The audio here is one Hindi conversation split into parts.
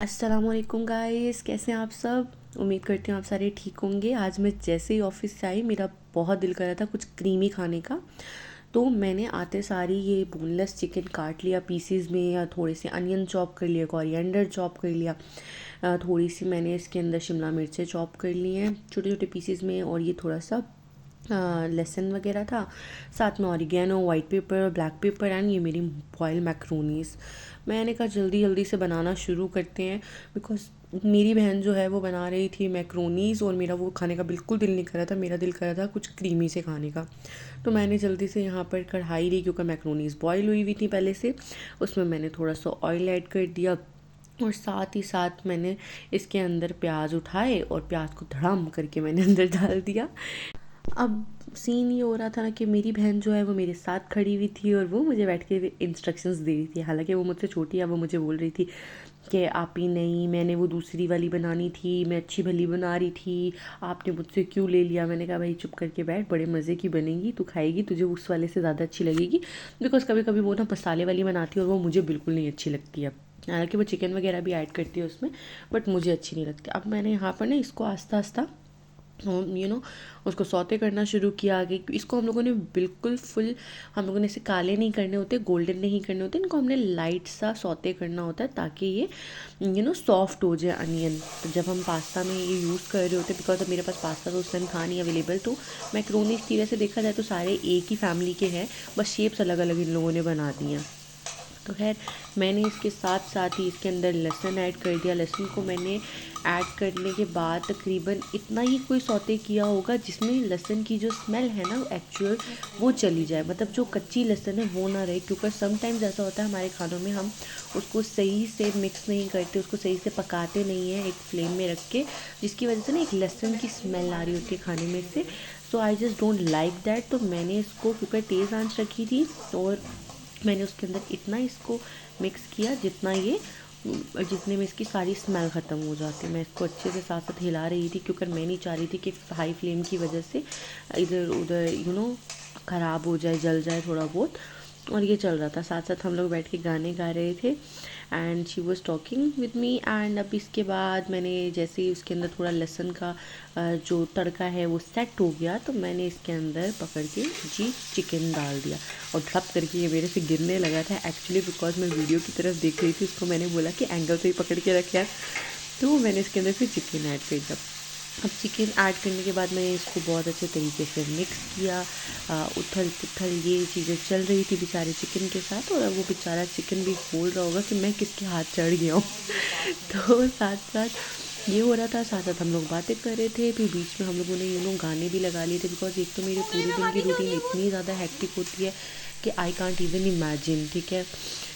अस्सलामुअलैकुम गाइस, कैसे हैं आप सब। उम्मीद करती हूँ आप सारे ठीक होंगे। आज मैं जैसे ही ऑफिस से आई मेरा बहुत दिल कर रहा था कुछ क्रीमी खाने का। तो मैंने आते सारी ये बोनलेस चिकन काट लिया पीसीज में, या थोड़े से अनियन चॉप कर लिया, कोरिएंडर चॉप कर लिया, थोड़ी सी मैंने इसके अंदर शिमला मिर्चें चॉप कर ली हैं छोटे छोटे पीसीज में, और ये थोड़ा सा लहसुन वगैरह था, साथ में ऑरिगेनो, वाइट पेपर और ब्लैक पेपर, एंड ये मेरी बॉयल मैक्रोनीस। मैंने कहा जल्दी जल्दी से बनाना शुरू करते हैं, बिकॉज मेरी बहन जो है वो बना रही थी मैक्रोनीस और मेरा वो खाने का बिल्कुल दिल नहीं कर रहा था। मेरा दिल कर रहा था कुछ क्रीमी से खाने का। तो मैंने जल्दी से यहाँ पर कढ़ाई ली, क्योंकि मैक्रोनीस बॉयल हुई थी पहले से। उसमें मैंने थोड़ा सा ऑयल ऐड कर दिया, और साथ ही साथ मैंने इसके अंदर प्याज उठाए और प्याज को धड़ाम करके मैंने अंदर डाल दिया। अब सीन ये हो रहा था ना कि मेरी बहन जो है वो मेरे साथ खड़ी हुई थी और वो मुझे बैठ के इंस्ट्रक्शंस दे रही थी। हालांकि वो मुझसे छोटी है, वो मुझे बोल रही थी कि आप ही नहीं, मैंने वो दूसरी वाली बनानी थी, मैं अच्छी भली बना रही थी, आपने मुझसे क्यों ले लिया। मैंने कहा भाई चुप करके बैठ, बड़े मज़े की बनेगी, तू खाएगी, तुझे उस वाले से ज़्यादा अच्छी लगेगी। बिकॉज कभी कभी वो ना मसाले वाली बनाती है और वो मुझे बिल्कुल नहीं अच्छी लगती है। हालांकि वो चिकन वगैरह भी ऐड करती है उसमें, बट मुझे अच्छी नहीं लगती। अब मैंने यहाँ पर ना इसको आस्ता आस्ता उसको सौते करना शुरू किया आगे। इसको हम लोगों ने बिल्कुल फुल, हम लोगों ने इसे काले नहीं करने होते, गोल्डन नहीं करने होते, इनको हमने लाइट सा सौते करना होता है ताकि ये सॉफ्ट हो जाए अनियन। तो जब हम पास्ता में ये यूज़ कर रहे होते, बिकॉज अब मेरे पास पास्ता तो उस टाइम था नहीं अवेलेबल, तो मैक्रोनीज थी। वैसे देखा जाए तो सारे एक ही फैमिली के हैं, बस शेप्स अलग अलग इन लोगों ने बना दी हैं। तो खैर मैंने इसके साथ साथ ही इसके अंदर लहसुन ऐड कर दिया। लहसुन को मैंने ऐड करने के बाद तकरीबन इतना ही कोई सौते किया होगा जिसमें लहसुन की जो स्मेल है ना एक्चुअल वो चली जाए, मतलब जो कच्ची लहसुन है वो ना रहे। क्योंकि समटाइम्स ऐसा होता है हमारे खानों में, हम उसको सही से मिक्स नहीं करते, उसको सही से पकाते नहीं हैं एक फ्लेम में रख के, जिसकी वजह से ना एक लहसुन की स्मेल आ रही होती है खाने में से। So I just don't like that. तो मैंने इसको, क्योंकि तेज़ आंच रखी थी, और मैंने उसके अंदर इतना इसको मिक्स किया जितने में इसकी सारी स्मेल ख़त्म हो जाती। मैं इसको अच्छे से साथ साथ हिला रही थी, क्योंकि मैं नहीं चाह रही थी कि हाई फ्लेम की वजह से इधर उधर ख़राब हो जाए, जल जाए थोड़ा बहुत। और ये चल रहा था, साथ साथ हम लोग बैठ के गाने गा रहे थे, and she was talking with me. And अब इसके बाद मैंने जैसे ही उसके अंदर थोड़ा लहसुन का जो तड़का है वो सेट हो गया, तो मैंने इसके अंदर पकड़ के जी चिकन डाल दिया, और ढप करके ये मेरे से गिरने लगा था एक्चुअली, बिकॉज मैं वीडियो की तरफ देख रही थी। उसको मैंने बोला कि एंगल से ही पकड़ के रख यार। तो मैंने इसके अंदर फिर चिकन ऐड कर दिया। अब चिकन ऐड करने के बाद मैंने इसको बहुत अच्छे तरीके से मिक्स किया। उथल पुथल ये चीज़ें चल रही थी बेचारे चिकन के साथ, और अब वो बेचारा चिकन भी बोल रहा होगा कि मैं किसके हाथ चढ़ गया हूँ। तो साथ साथ ये हो रहा था, साथ साथ हम लोग बातें कर रहे थे, फिर बीच में हम लोगों ने गाने भी लगा लिए थे। बिकॉज एक तो मेरे पूरे दिन की रूटीन इतनी ज़्यादा हेक्टिक होती है कि आई कांट इवन इमेजिन, ठीक है,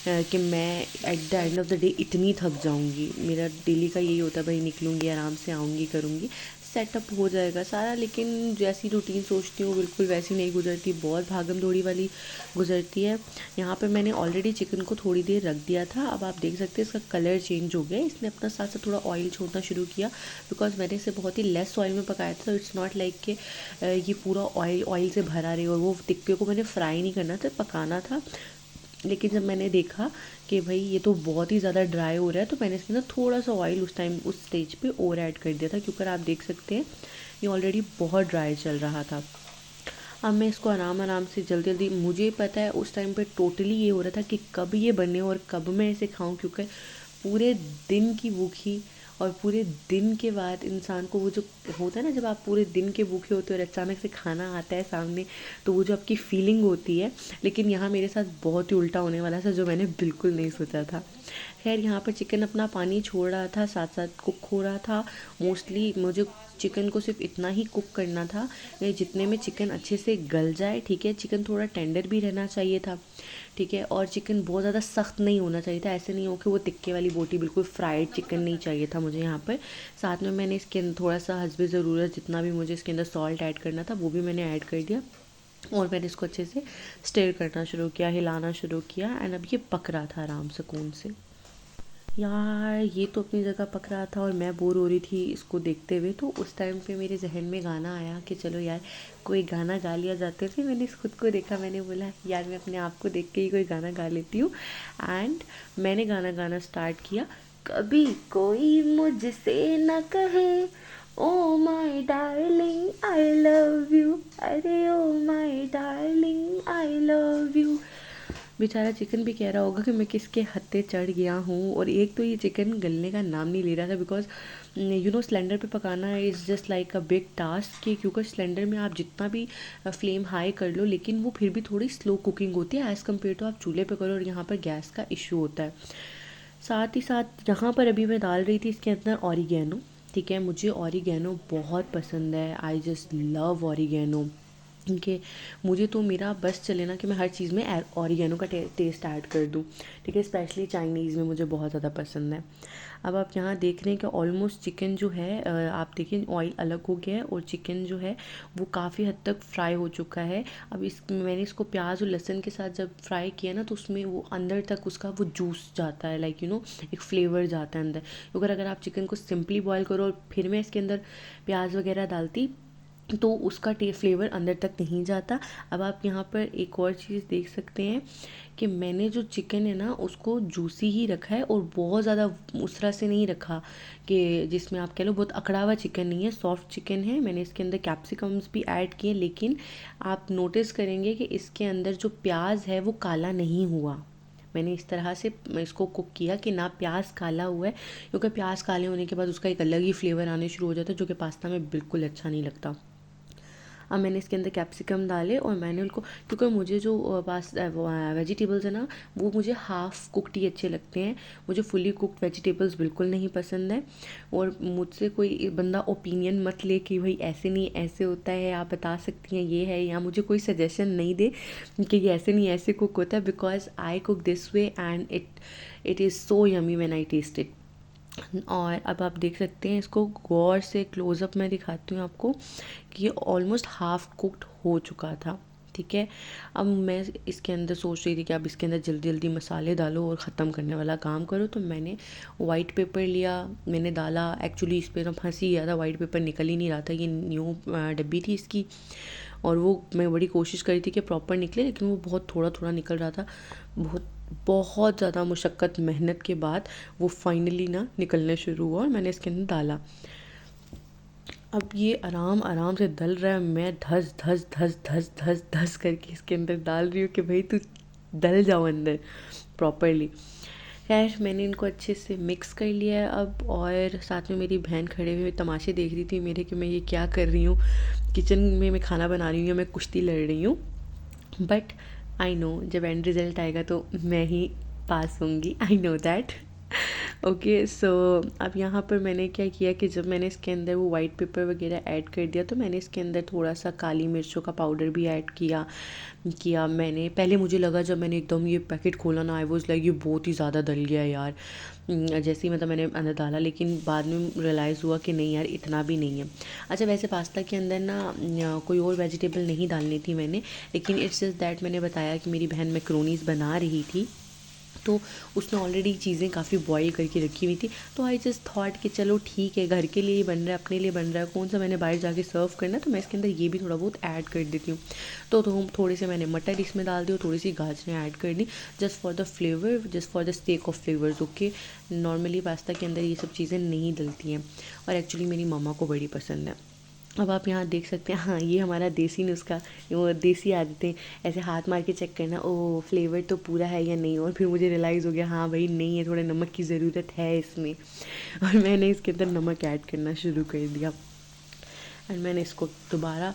कि मैं at the end of the day इतनी थक जाऊंगी। मेरा डेली का यही होता है, भाई निकलूंगी आराम से आऊँगी करूँगी, सेटअप हो जाएगा सारा। लेकिन जैसी रूटीन सोचती हूँ बिल्कुल वैसी नहीं गुजरती, बहुत भागम दौड़ी वाली गुजरती है। यहाँ पे मैंने ऑलरेडी चिकन को थोड़ी देर रख दिया था। अब आप देख सकते हैं इसका कलर चेंज हो गया, इसने अपना साथ साथ थोड़ा ऑयल छोड़ना शुरू किया, बिकॉज मैंने इसे बहुत ही लेस ऑयल में पकाया था। तो इट्स नॉट लाइक कि ये पूरा ऑयल ऑयल से भरा रहे, और वो टिक्के को मैंने फ्राई नहीं करना था, पकाना था। लेकिन जब मैंने देखा कि भाई ये तो बहुत ही ज़्यादा ड्राई हो रहा है, तो मैंने इसके अंदर थोड़ा सा ऑयल उस टाइम उस स्टेज पे और ऐड कर दिया था, क्योंकि आप देख सकते हैं ये ऑलरेडी बहुत ड्राई चल रहा था। अब मैं इसको आराम आराम से जल्दी जल्दी, मुझे पता है उस टाइम पे टोटली ये हो रहा था कि कब ये बने और कब मैं इसे खाऊं, क्योंकि पूरे दिन की भूखी, और पूरे दिन के बाद इंसान को वो जो होता है ना, जब आप पूरे दिन के भूखे होते हो और अचानक से खाना आता है सामने, तो वो जो आपकी फीलिंग होती है। लेकिन यहाँ मेरे साथ बहुत ही उल्टा होने वाला था, जो मैंने बिल्कुल नहीं सोचा था। खैर यहाँ पर चिकन अपना पानी छोड़ रहा था, साथ साथ कुक हो रहा था। मोस्टली मुझे चिकन को सिर्फ इतना ही कुक करना था जितने में चिकन अच्छे से गल जाए, ठीक है। चिकन थोड़ा टेंडर भी रहना चाहिए था, ठीक है, और चिकन बहुत ज़्यादा सख्त नहीं होना चाहिए था। ऐसे नहीं हो कि वो टिक्के वाली बोटी, बिल्कुल फ्राइड चिकन नहीं चाहिए था मुझे यहाँ पर। साथ में मैंने इसके अंदर थोड़ा सा हस्बे ज़रूरत जितना भी मुझे इसके अंदर सॉल्ट ऐड करना था वो भी मैंने ऐड कर दिया, और मैंने इसको अच्छे से स्टिर करना शुरू किया, हिलाना शुरू किया। एंड अब ये पक रहा था आराम सुकून से। यार ये तो अपनी जगह पक रहा था, और मैं बोर हो रही थी इसको देखते हुए। तो उस टाइम पे मेरे जहन में गाना आया कि चलो यार कोई गाना गा लिया जाते थे। मैंने खुद को देखा, मैंने बोला यार मैं अपने आप को देख के ही कोई गाना गा लेती हूँ। एंड मैंने गाना गाना स्टार्ट किया, कभी कोई मुझसे न कहे oh my darling I love you, अरे oh my darling I love you. बेचारा चिकन भी कह रहा होगा कि मैं किसके हत्थे चढ़ गया हूँ। और एक तो ये चिकन गलने का नाम नहीं ले रहा था, बिकॉज सिलेंडर पे पकाना is just like a big task, क्योंकि सिलेंडर में आप जितना भी फ्लेम हाई कर लो लेकिन वो फिर भी थोड़ी स्लो कुकिंग होती है एज़ कम्पेयर टू आप चूल्हे पे करो, और यहाँ पर गैस का इशू होता है। साथ ही साथ यहाँ पर अभी मैं डाल रही थी इसके अंदर ऑरिगेनो। ठीक है, मुझे ऑरिगेनो बहुत पसंद है, आई जस्ट लव ऑरिगेनो। कि मुझे तो मेरा बस चले ना कि मैं हर चीज़ में ऑरिगेनो का टेस्ट ऐड कर दूँ। ठीक है, स्पेशली चाइनीज़ में मुझे बहुत ज़्यादा पसंद है। अब आप यहाँ देख रहे हैं कि ऑलमोस्ट चिकन जो है आप देखिए ऑयल अलग हो गया है और चिकन जो है वो काफ़ी हद तक फ्राई हो चुका है। अब मैंने इसको प्याज और लहसुन के साथ जब फ्राई किया ना तो उसमें वो अंदर तक उसका वो जूस जाता है, लाइक एक फ्लेवर जाता है अंदर। अगर आप चिकन को सिंपली बॉयल करो और फिर मैं इसके अंदर प्याज वगैरह डालती तो उसका फ्लेवर अंदर तक नहीं जाता। अब आप यहाँ पर एक और चीज़ देख सकते हैं कि मैंने जो चिकन है ना उसको जूसी ही रखा है और बहुत ज़्यादा उस तरह से नहीं रखा कि जिसमें आप कह लो बहुत अकड़ा हुआ चिकन नहीं है, सॉफ्ट चिकन है। मैंने इसके अंदर कैप्सिकम्स भी ऐड किए, लेकिन आप नोटिस करेंगे कि इसके अंदर जो प्याज है वो काला नहीं हुआ। मैंने इस तरह से इसको कुक किया कि ना प्याज काला हुआ है, क्योंकि प्याज काले होने के बाद उसका एक अलग ही फ्लेवर आने शुरू हो जाता है जो कि पास्ता में बिल्कुल अच्छा नहीं लगता। अब मैंने इसके अंदर कैप्सिकम डाले और मैंने उनको, क्योंकि मुझे जो वेजिटेबल्स है ना वो मुझे हाफ़ कुकड ही अच्छे लगते हैं, मुझे फुली कुकड वेजिटेबल्स बिल्कुल नहीं पसंद है। और मुझसे कोई बंदा ओपिनियन मत ले कि भाई ऐसे नहीं ऐसे होता है, आप बता सकती हैं ये है, या मुझे कोई सजेशन नहीं दे कि ये ऐसे नहीं ऐसे कुक होता है, because I cook this way and it is so yummy when I taste it. और अब आप देख सकते हैं इसको गौर से क्लोज़अप में दिखाती हूँ आपको कि ये ऑलमोस्ट हाफ़ कुक्ड हो चुका था। ठीक है, अब मैं इसके अंदर सोच रही थी कि अब इसके अंदर जल्दी जल्दी मसाले डालो और ख़त्म करने वाला काम करो, तो मैंने वाइट पेपर लिया, मैंने डाला। एक्चुअली इस पर ना फंस ही गया था, वाइट पेपर निकल ही नहीं रहा था, ये न्यू डब्बी थी इसकी, और वो मैं बड़ी कोशिश करी थी कि प्रॉपर निकले लेकिन वो बहुत थोड़ा थोड़ा निकल रहा था। बहुत बहुत ज़्यादा मुशक्क़त मेहनत के बाद वो फाइनली ना निकलने शुरू हुआ और मैंने इसके अंदर डाला। अब ये आराम आराम से डल रहा है, मैं धस धस धस धस धस धस करके इसके अंदर डाल रही हूँ कि भाई तू डल जाओ अंदर प्रॉपरली। खैर मैंने इनको अच्छे से मिक्स कर लिया है अब, और साथ में मेरी बहन खड़े हुए तमाशे देख रही थी मेरे कि मैं ये क्या कर रही हूँ, किचन में मैं खाना बना रही हूँ या मैं कुश्ती लड़ रही हूँ। बट आई नो जब एंड रिज़ल्ट आएगा तो मैं ही पास होंगी, I know that. Okay so अब यहाँ पर मैंने क्या किया कि जब मैंने इसके अंदर वो वाइट पेपर वगैरह ऐड कर दिया तो मैंने इसके अंदर थोड़ा सा काली मिर्चों का पाउडर भी ऐड किया मैंने। पहले मुझे लगा जब मैंने एकदम ये पैकेट खोला ना, आई वाज लाइक ये बहुत ही ज़्यादा डल गया यार, जैसे ही मतलब मैंने अंदर डाला, लेकिन बाद में रियलाइज़ हुआ कि नहीं यार इतना भी नहीं है। अच्छा वैसे पास्ता के अंदर ना कोई और वेजिटेबल नहीं डालनी थी मैंने, लेकिन इट्स जस्ट दैट मैंने बताया कि मेरी बहन मैक्रोनीज़ बना रही थी तो उसने ऑलरेडी चीज़ें काफ़ी बॉईल करके रखी हुई थी, तो आई जस्ट थॉट कि चलो ठीक है घर के लिए ही बन रहा है, अपने लिए बन रहा है, कौन सा मैंने बाहर जाके सर्व करना है, तो मैं इसके अंदर ये भी थोड़ा बहुत ऐड कर देती हूँ। तो थोड़े से मैंने मटर इसमें डाल दी और थोड़ी सी गाजरें ऐड कर दी just for the flavour, just for the stake of flavours. Okay, normally pasta के अंदर ये सब चीज़ें नहीं डलती हैं और एक्चुअली मेरी मम्मा को बड़ी पसंद है। अब आप यहाँ देख सकते हैं, हाँ ये हमारा देसी नुस्खा, वो देसी आदतें, ऐसे हाथ मार के चेक करना ओ फ्लेवर तो पूरा है या नहीं, और फिर मुझे रियलाइज़ हो गया हाँ भाई नहीं है, थोड़ा नमक की ज़रूरत है इसमें, और मैंने इसके अंदर नमक ऐड करना शुरू कर दिया एंड मैंने इसको दोबारा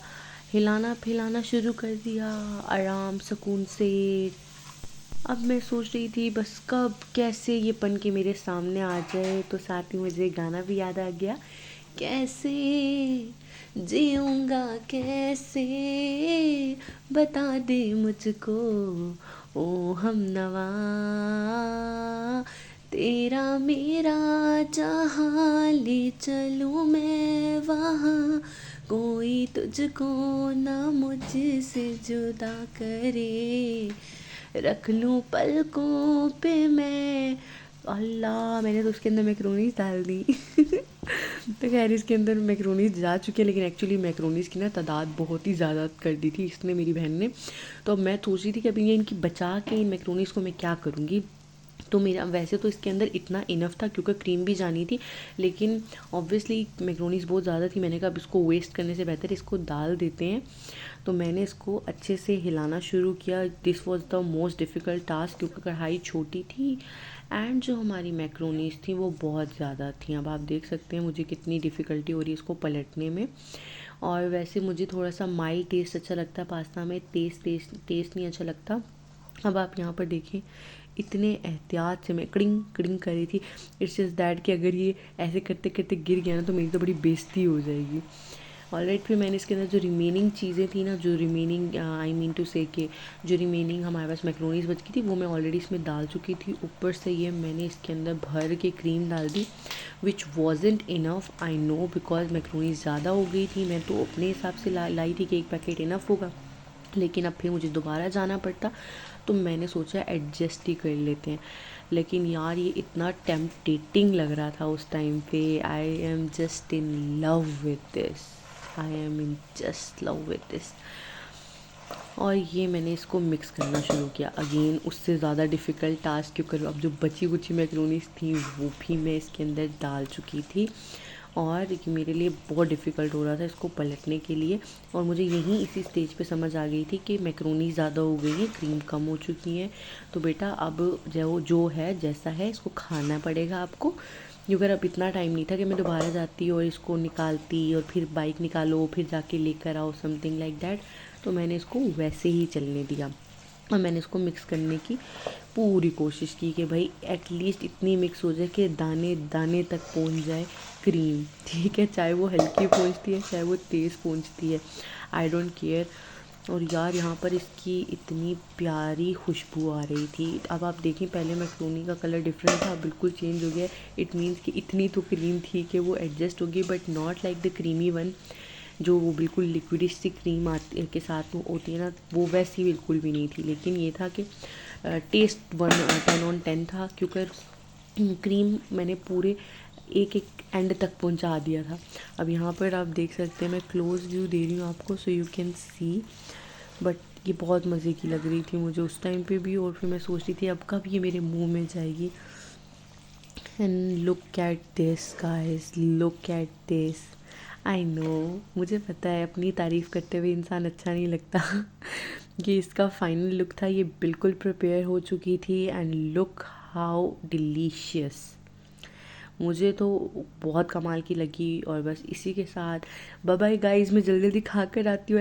हिलाना फैलाना शुरू कर दिया आराम सुकून से। अब मैं सोच रही थी बस कब कैसे ये बन के मेरे सामने आ जाए, तो साथ ही मुझे गाना भी याद आ गया, कैसे जीऊँगा कैसे बता दे मुझको ओ हमनवा, तेरा मेरा जहाँ ले चलूँ मैं वहाँ, कोई तुझको ना मुझसे जुदा करे, रख लूँ पलकों पे मैं। अल्लाह मैंने तो उसके अंदर मैक्रोनीज डाल दी तो खैर इसके अंदर मैक्रोनीज जा चुके हैं, लेकिन एक्चुअली मैक्रोनीज की ना तादाद बहुत ही ज़्यादा कर दी थी इसने मेरी बहन ने, तो अब मैं सोच रही थी कि अभी ये इनकी बचा के इन मैक्रोनीज को मैं क्या करूँगी। तो मेरा वैसे तो इसके अंदर इतना इनफ था क्योंकि क्रीम भी जानी थी, लेकिन ऑब्वियसली मैक्रोनीज बहुत ज़्यादा थी। मैंने कहा अब इसको वेस्ट करने से बेहतर इसको डाल देते हैं। तो मैंने इसको अच्छे से हिलाना शुरू किया। This was the most difficult task क्योंकि कढ़ाई छोटी थी एंड जो हमारी मैक्रोनीज थी वो बहुत ज़्यादा थी। अब आप देख सकते हैं मुझे कितनी डिफ़िकल्टी हो रही है इसको पलटने में। और वैसे मुझे थोड़ा सा माइल्ड टेस्ट अच्छा लगता है पास्ता में, टेस्ट नहीं अच्छा लगता। अब आप यहाँ पर देखें इतने एहतियात से मैं कड़िंग कड़िंग कर रही थी। इट्स जस्ट दैट कि अगर ये ऐसे करते करते गिर गया ना तो मेरी तो बड़ी बेइज्जती हो जाएगी। ऑलराइट, फिर मैंने इसके अंदर जो रिमेनिंग चीज़ें थी ना, जो रिमेनिंग आई मीन टू से कि जो रिमेनिंग हमारे पास मैक्रोनीज बच गई थी वो मैं ऑलरेडी इसमें डाल चुकी थी। ऊपर से ये मैंने इसके अंदर भर के क्रीम डाल दी which wasn't enough, I know, because macaronis ज़्यादा हो गई थी। मैं तो अपने हिसाब से लाई थी कि एक पैकेट इनफ होगा, लेकिन अब फिर मुझे दोबारा जाना पड़ता तो मैंने सोचा एडजस्ट ही कर लेते हैं। लेकिन यार ये इतना टेम्पटेटिंग लग रहा था उस टाइम पे। I am just in love with this, I am in just love with this. और ये मैंने इसको मिक्स करना शुरू किया। अगेन उससे ज़्यादा डिफ़िकल्ट टास्क क्योंकि अब जो बची कुची मैक्रोनीज थी वो भी मैं इसके अंदर डाल चुकी थी और ये मेरे लिए बहुत डिफ़िकल्ट हो रहा था इसको पलटने के लिए। और मुझे यहीं इसी स्टेज पे समझ आ गई थी कि मैक्रोनी ज़्यादा हो गई है, क्रीम कम हो चुकी है। तो बेटा अब जो है जैसा है इसको खाना पड़ेगा आपको, क्योंकि अब इतना टाइम नहीं था कि मैं दोबारा जाती और इसको निकालती और फिर बाइक निकालो फिर जाके लेकर आओ, समथिंग लाइक दैट। तो मैंने इसको वैसे ही चलने दिया और मैंने इसको मिक्स करने की पूरी कोशिश की कि भाई एटलीस्ट इतनी मिक्स हो जाए कि दाने दाने तक पहुंच जाए क्रीम, ठीक है, चाहे वो हल्की पहुंचती है चाहे वो तेज़ पहुंचती है, आई डोंट केयर। और यार यहाँ पर इसकी इतनी प्यारी खुशबू आ रही थी। अब आप देखें पहले मैक्रोनी का कलर डिफरेंट था, बिल्कुल चेंज हो गया। इट मीन्स कि इतनी तो क्रीम थी कि वो एडजस्ट होगी, but not like the creamy one जो वो बिल्कुल लिक्विडिश सी क्रीम आती के साथ में होती है ना, वो वैसी बिल्कुल भी नहीं थी। लेकिन ये था कि टेस्ट 10/10 था क्योंकि क्रीम मैंने पूरे एक एक एंड तक पहुंचा दिया था। अब यहाँ पर आप देख सकते हैं मैं क्लोज व्यू दे रही हूँ आपको so you can see, but ये बहुत मज़े की लग रही थी मुझे उस टाइम पे भी। और फिर मैं सोच रही थी अब कब ये मेरे मुंह में जाएगी। And look at this guys, look at this. I know, मुझे पता है अपनी तारीफ़ करते हुए इंसान अच्छा नहीं लगता। ये इसका फाइनल लुक था, ये बिल्कुल प्रिपेयर हो चुकी थी एंड लुक हाउ डिलीशियस। मुझे तो बहुत कमाल की लगी। और बस इसी के साथ बाय बाय गाइस, मैं जल्दी जल्दी खा कर आती हूँ।